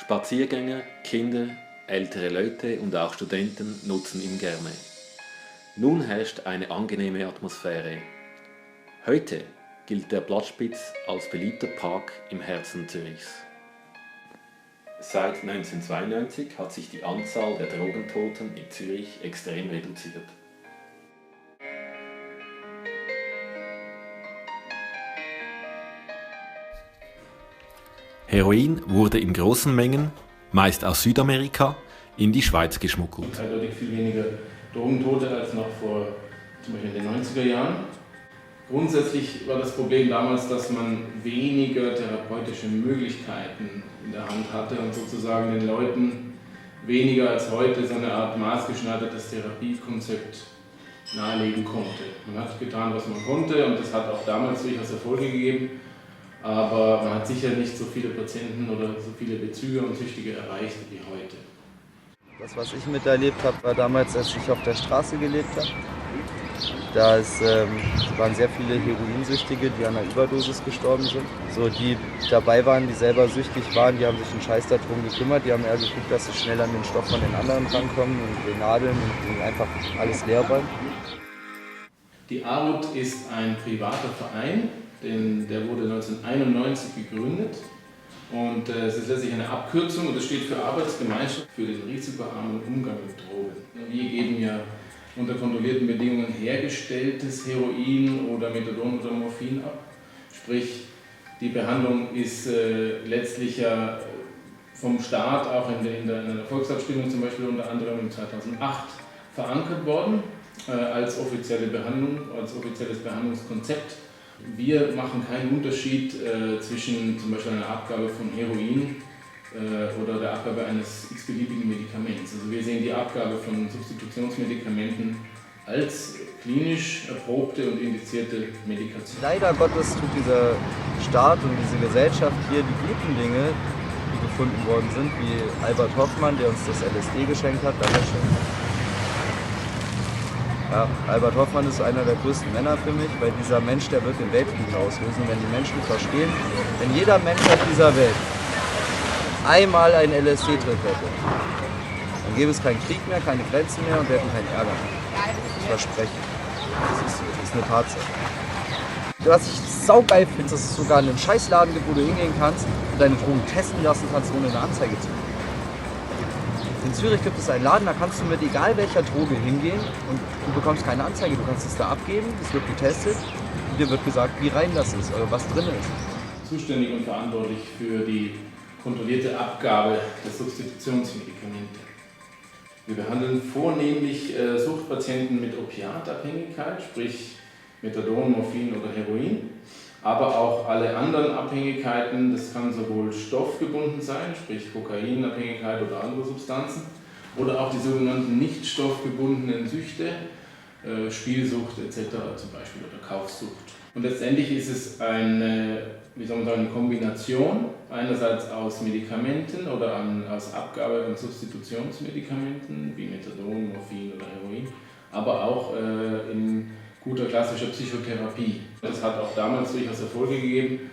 Spaziergänger, Kinder, ältere Leute und auch Studenten nutzen ihn gerne. Nun herrscht eine angenehme Atmosphäre. Heute gilt der Blattspitz als beliebter Park im Herzen Zürichs. Seit 1992 hat sich die Anzahl der Drogentoten in Zürich extrem reduziert. Heroin wurde in großen Mengen, meist aus Südamerika, in die Schweiz geschmuggelt. Eindeutig viel weniger Drogentote als noch vor zum Beispiel in den 90er Jahren. Grundsätzlich war das Problem damals, dass man weniger therapeutische Möglichkeiten in der Hand hatte und sozusagen den Leuten weniger als heute so eine Art maßgeschneidertes Therapiekonzept nahelegen konnte. Man hat getan, was man konnte, und das hat auch damals durchaus Erfolge gegeben, aber man hat sicher nicht so viele Patienten oder so viele Bezüger und Süchtige erreicht wie heute. Das, was ich miterlebt habe, war damals, als ich auf der Straße gelebt habe. Da waren sehr viele Heroinsüchtige, die an einer Überdosis gestorben sind. So, die dabei waren, die selber süchtig waren, die haben sich einen Scheiß darum gekümmert. Die haben eher geguckt, dass sie schnell an den Stoff von den anderen rankommen und den Nadeln und einfach alles leer räumen. Die ARUT ist ein privater Verein, der wurde 1991 gegründet. Und es ist letztlich eine Abkürzung, und es steht für Arbeitsgemeinschaft für den risikoarmen Umgang mit Drogen. Wir geben ja unter kontrollierten Bedingungen hergestelltes Heroin oder Methadon oder Morphin ab. Sprich, die Behandlung ist letztlich ja vom Staat auch in einer Volksabstimmung zum Beispiel unter anderem im 2008 verankert worden als offizielle Behandlung, als offizielles Behandlungskonzept. Wir machen keinen Unterschied zwischen zum Beispiel einer Abgabe von Heroin oder der Abgabe eines x-beliebigen Medikaments. Also wir sehen die Abgabe von Substitutionsmedikamenten als klinisch erprobte und indizierte Medikation. Leider Gottes tut dieser Staat und diese Gesellschaft hier die guten Dinge, die gefunden worden sind, wie Albert Hofmann, der uns das LSD geschenkt hat. Ja, Albert Hofmann ist einer der größten Männer für mich, weil dieser Mensch, der wird den Weltfrieden auslösen. Wenn die Menschen verstehen, wenn jeder Mensch auf dieser Welt einmal einen LSD-Trip hätte, dann gäbe es keinen Krieg mehr, keine Grenzen mehr und wir hätten keinen Ärger mehr. Ich verspreche. Das ist eine Tatsache. Was ich saugeil finde, dass es sogar einen Scheißladen gibt, wo du hingehen kannst und deine Drogen testen lassen kannst, ohne eine Anzeige zu kriegen. In Zürich gibt es einen Laden, da kannst du mit egal welcher Droge hingehen und du bekommst keine Anzeige. Du kannst es da abgeben, es wird getestet und dir wird gesagt, wie rein das ist oder was drin ist. Zuständig und verantwortlich für die kontrollierte Abgabe der Substitutionsmedikamente. Wir behandeln vornehmlich Suchtpatienten mit Opiatabhängigkeit, sprich Methadon, Morphin oder Heroin, aber auch alle anderen Abhängigkeiten. Das kann sowohl stoffgebunden sein, sprich Kokainabhängigkeit oder andere Substanzen, oder auch die sogenannten nicht stoffgebundenen Süchte, Spielsucht etc. zum Beispiel oder Kaufsucht. Und letztendlich ist es eine Kombination einerseits aus Medikamenten oder aus Abgabe von Substitutionsmedikamenten wie Methadon, Morphin oder Heroin, aber auch in guter klassischer Psychotherapie. Das hat auch damals durchaus Erfolge gegeben,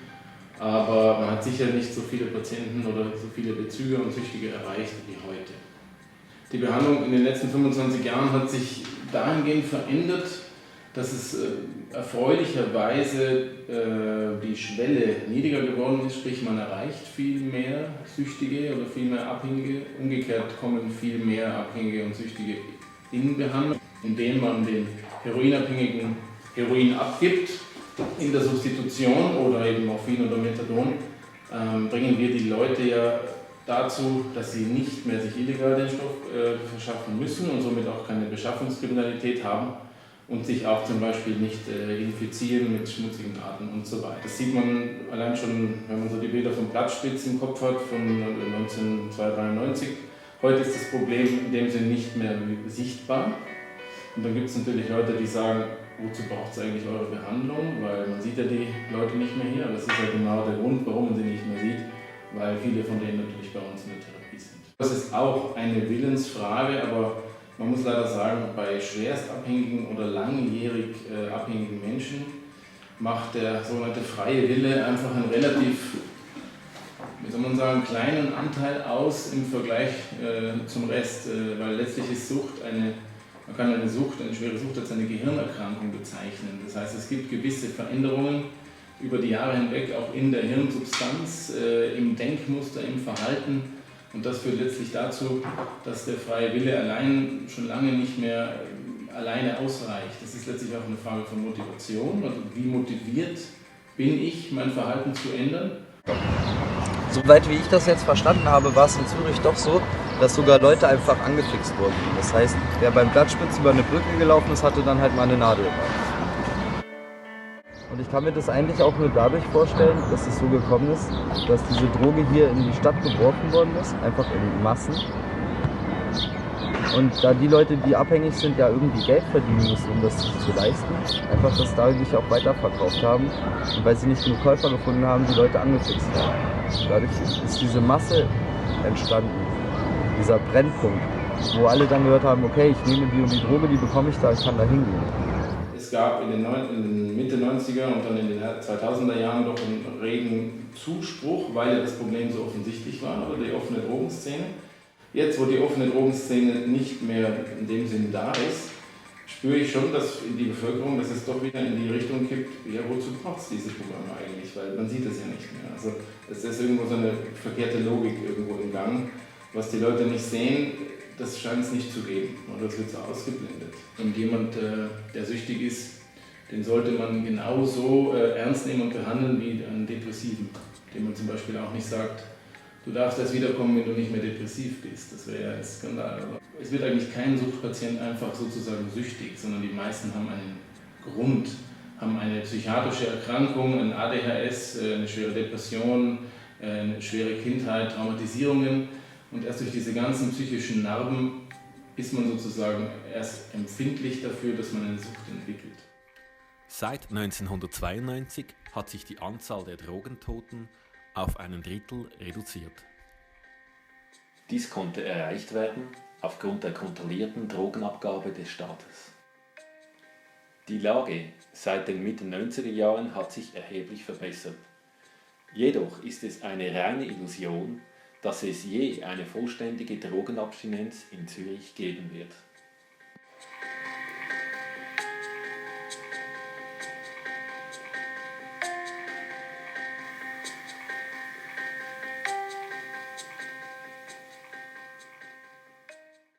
aber man hat sicher nicht so viele Patienten oder so viele Bezüger und Süchtige erreicht wie heute. Die Behandlung in den letzten 25 Jahren hat sich dahingehend verändert, dass es erfreulicherweise die Schwelle niedriger geworden ist, sprich man erreicht viel mehr Süchtige oder viel mehr Abhängige. Umgekehrt kommen viel mehr Abhängige und Süchtige in Behandlung, indem man den Heroinabhängigen Heroin abgibt. In der Substitution oder eben Morphin oder Methadon bringen wir die Leute ja dazu, dass sie nicht mehr sich illegal den Stoff verschaffen müssen und somit auch keine Beschaffungskriminalität haben und sich auch zum Beispiel nicht infizieren mit schmutzigen Daten und so weiter. Das sieht man allein schon, wenn man so die Bilder vom Blattspitz im Kopf hat, von 1993. Heute ist das Problem in dem Sinne nicht mehr sichtbar. Und dann gibt es natürlich Leute, die sagen, wozu braucht es eigentlich eure Behandlung? Weil man sieht ja die Leute nicht mehr hier. Das ist ja genau der Grund, warum man sie nicht mehr sieht, weil viele von denen natürlich bei uns in der Therapie sind. Das ist auch eine Willensfrage, aber man muss leider sagen, bei schwerstabhängigen oder langjährig abhängigen Menschen macht der sogenannte freie Wille einfach einen relativ wie soll man sagen, kleinen Anteil aus im Vergleich zum Rest, weil letztlich ist Sucht man kann eine schwere Sucht als eine Gehirnerkrankung bezeichnen. Das heißt, es gibt gewisse Veränderungen über die Jahre hinweg auch in der Hirnsubstanz, im Denkmuster, im Verhalten. Und das führt letztlich dazu, dass der freie Wille allein schon lange nicht mehr alleine ausreicht. Das ist letztlich auch eine Frage von Motivation. Also wie motiviert bin ich, mein Verhalten zu ändern? Soweit wie ich das jetzt verstanden habe, war es in Zürich doch so, dass sogar Leute einfach angefixt wurden. Das heißt, wer beim Blattspitz über eine Brücke gelaufen ist, hatte dann halt mal eine Nadel im Arm. Und ich kann mir das eigentlich auch nur dadurch vorstellen, dass es so gekommen ist, dass diese Droge hier in die Stadt geworfen worden ist, einfach in Massen. Und da die Leute, die abhängig sind, ja irgendwie Geld verdienen müssen, um das sich zu leisten, einfach das dadurch auch weiterverkauft haben. Und weil sie nicht genug Käufer gefunden haben, die Leute angefixt haben. Dadurch ist diese Masse entstanden, dieser Brennpunkt, wo alle dann gehört haben, okay, ich nehme die und die Droge, die bekomme ich da, ich kann da hingehen. Es gab in den Mitte 90er und dann in den 2000er Jahren doch einen regen Zuspruch, weil das Problem so offensichtlich war, oder die offene Drogenszene. Jetzt, wo die offene Drogenszene nicht mehr in dem Sinn da ist, spüre ich schon, dass in die Bevölkerung, dass es doch wieder in die Richtung kippt, ja, wozu braucht es diese Programme eigentlich, weil man sieht es ja nicht mehr. Also es ist irgendwo so eine verkehrte Logik irgendwo im Gang. Was die Leute nicht sehen, das scheint es nicht zu geben, oder das wird so ausgeblendet. Und jemand, der süchtig ist, den sollte man genauso ernst nehmen und behandeln wie einen Depressiven, dem man zum Beispiel auch nicht sagt, du darfst erst wiederkommen, wenn du nicht mehr depressiv bist. Das wäre ja ein Skandal. Es wird eigentlich kein Suchtpatient einfach sozusagen süchtig, sondern die meisten haben einen Grund, haben eine psychiatrische Erkrankung, ein ADHS, eine schwere Depression, eine schwere Kindheit, Traumatisierungen. Und erst durch diese ganzen psychischen Narben ist man sozusagen erst empfindlich dafür, dass man eine Sucht entwickelt. Seit 1992 hat sich die Anzahl der Drogentoten auf 1/3 reduziert. Dies konnte erreicht werden aufgrund der kontrollierten Drogenabgabe des Staates. Die Lage seit den Mitte 90er Jahren hat sich erheblich verbessert. Jedoch ist es eine reine Illusion, dass es je eine vollständige Drogenabstinenz in Zürich geben wird.